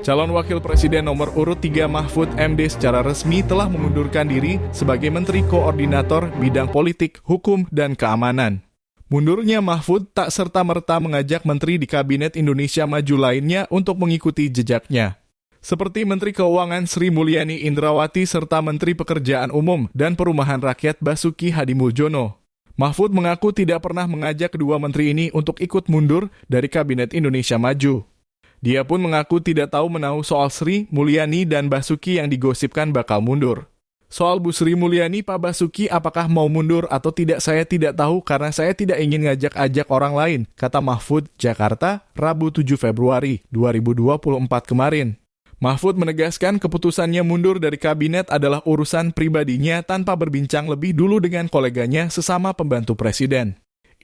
Calon Wakil Presiden nomor urut 3 Mahfud MD secara resmi telah mengundurkan diri sebagai Menteri Koordinator Bidang Politik, Hukum, dan Keamanan. Mundurnya Mahfud tak serta-merta mengajak menteri di Kabinet Indonesia Maju lainnya untuk mengikuti jejaknya. Seperti Menteri Keuangan Sri Mulyani Indrawati serta Menteri Pekerjaan Umum dan Perumahan Rakyat Basuki Hadimuljono. Mahfud mengaku tidak pernah mengajak kedua menteri ini untuk ikut mundur dari Kabinet Indonesia Maju. Dia pun mengaku tidak tahu menahu soal Sri Mulyani dan Basuki yang digosipkan bakal mundur. Soal Bu Sri Mulyani, Pak Basuki apakah mau mundur atau tidak saya tidak tahu karena saya tidak ingin ngajak-ajak orang lain, kata Mahfud, Jakarta, Rabu 7 Februari 2024 kemarin. Mahfud menegaskan keputusannya mundur dari kabinet adalah urusan pribadinya tanpa berbincang lebih dulu dengan koleganya sesama pembantu presiden.